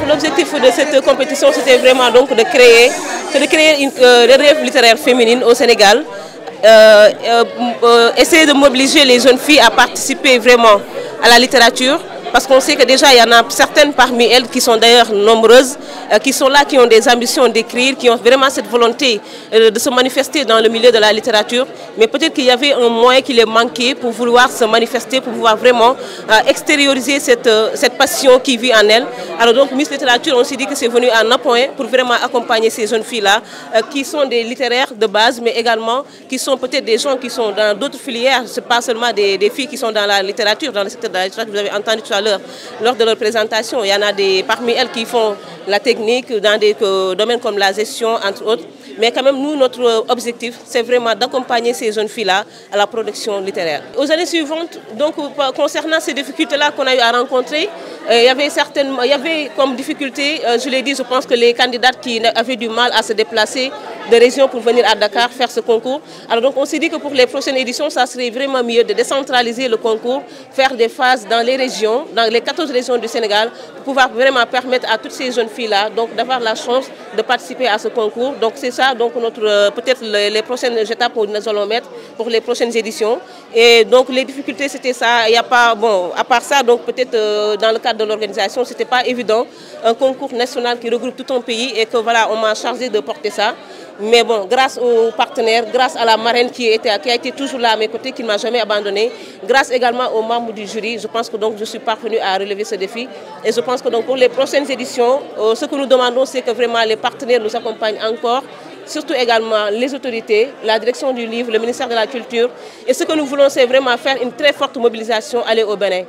L'objectif de cette compétition, c'était vraiment donc de créer une relève littéraire féminine au Sénégal. Essayer de mobiliser les jeunes filles à participer vraiment à la littérature, parce qu'on sait que déjà il y en a certaines parmi elles qui sont d'ailleurs nombreuses, qui sont là, qui ont des ambitions d'écrire, qui ont vraiment cette volonté de se manifester dans le milieu de la littérature, mais peut-être qu'il y avait un moyen qui les manquait pour vouloir se manifester, pour pouvoir vraiment extérioriser cette passion qui vit en elles. Alors donc Miss Littérature, on s'est dit que c'est venu en appoint pour vraiment accompagner ces jeunes filles-là, qui sont des littéraires de base, mais également qui sont peut-être des gens qui sont dans d'autres filières, ce n'est pas seulement des filles qui sont dans la littérature, dans le secteur de la littérature, vous avez entendu tout à l'heure lors de leur présentation, il y en a parmi elles qui font la technique dans des domaines comme la gestion, entre autres. Mais quand même, nous, notre objectif, c'est vraiment d'accompagner ces jeunes filles-là à la production littéraire. Aux années suivantes, donc, concernant ces difficultés-là qu'on a eu à rencontrer, il y avait comme difficulté, je l'ai dit, je pense que les candidates qui avaient du mal à se déplacer de région pour venir à Dakar faire ce concours. Alors donc on s'est dit que pour les prochaines éditions, ça serait vraiment mieux de décentraliser le concours, faire des phases dans les régions, dans les 14 régions du Sénégal, pour pouvoir vraiment permettre à toutes ces jeunes filles-là d'avoir la chance de participer à ce concours. Donc c'est ça, donc peut-être les prochaines étapes que nous allons mettre pour les prochaines éditions. Et donc les difficultés, c'était ça. Il n'y a pas, bon, à part ça, donc peut-être dans le cadre de l'organisation, c'était pas évident, un concours national qui regroupe tout un pays et que voilà, on m'a chargé de porter ça. Mais bon, grâce aux partenaires, grâce à la marraine qui a été toujours là à mes côtés, qui ne m'a jamais abandonné, grâce également aux membres du jury, je pense que donc je suis parvenue à relever ce défi. Et je pense que donc pour les prochaines éditions, ce que nous demandons, c'est que vraiment les partenaires nous accompagnent encore, surtout également les autorités, la direction du livre, le ministère de la Culture. Et ce que nous voulons, c'est vraiment faire une très forte mobilisation, aller au Bénin.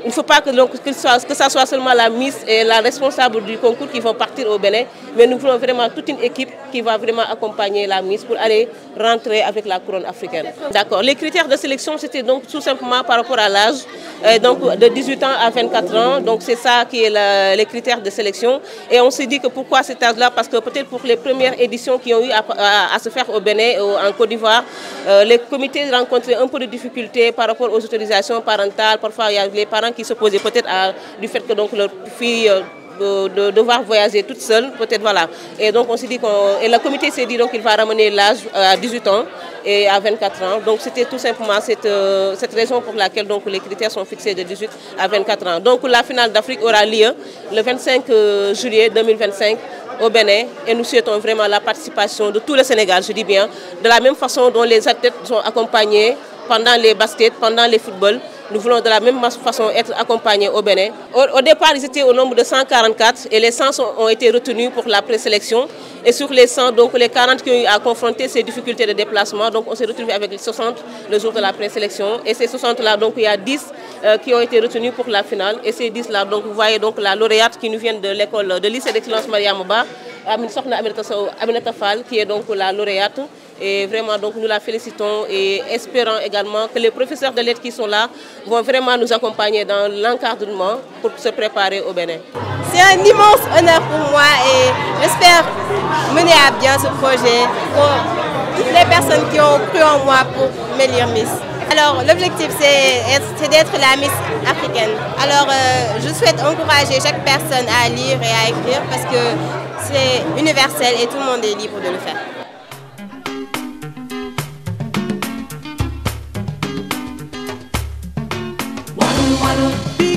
Il ne faut pas que ça soit seulement la Miss et la responsable du concours qui vont partir au Bénin, mais nous voulons vraiment toute une équipe qui va vraiment accompagner la Miss pour aller rentrer avec la couronne africaine. D'accord. Les critères de sélection, c'était donc tout simplement par rapport à l'âge, donc de 18 ans à 24 ans. Donc c'est ça qui est les critères de sélection. Et on s'est dit que pourquoi cet âge-là? Parce que peut-être pour les premières éditions qui ont eu à se faire au Bénin, en Côte d'Ivoire, les comités rencontraient un peu de difficultés par rapport aux autorisations parentales. Parfois, il y a les parents qui se posaient peut-être du fait que donc leur fille de devoir voyager toute seule, peut-être voilà. Et donc on s'est dit et le comité s'est dit donc qu'il va ramener l'âge à 18 ans et à 24 ans. Donc c'était tout simplement cette raison pour laquelle donc les critères sont fixés de 18 à 24 ans. Donc la finale d'Afrique aura lieu le 25 juillet 2025 au Bénin et nous souhaitons vraiment la participation de tout le Sénégal, je dis bien, de la même façon dont les athlètes sont accompagnés pendant les baskets, pendant les footballs. Nous voulons de la même façon être accompagnés au Bénin. Au départ, ils étaient au nombre de 144 et les 100 ont été retenus pour la présélection. Et sur les 100, donc les 40 qui ont eu à confronter ces difficultés de déplacement, donc on s'est retrouvé avec les 60 le jour de la présélection. Et ces 60-là, donc il y a 10 qui ont été retenus pour la finale. Et ces 10-là, donc vous voyez donc la lauréate qui nous vient de l'école de lycée d'excellence Mariamaba, Aminata Fall, qui est donc la lauréate. Et vraiment, donc, nous la félicitons et espérons également que les professeurs de lettres qui sont là vont vraiment nous accompagner dans l'encadrement pour se préparer au Bénin. C'est un immense honneur pour moi et j'espère mener à bien ce projet pour toutes les personnes qui ont cru en moi pour m'élire Miss. Alors, l'objectif, c'est d'être la Miss africaine. Alors, je souhaite encourager chaque personne à lire et à écrire parce que c'est universel et tout le monde est libre de le faire. Be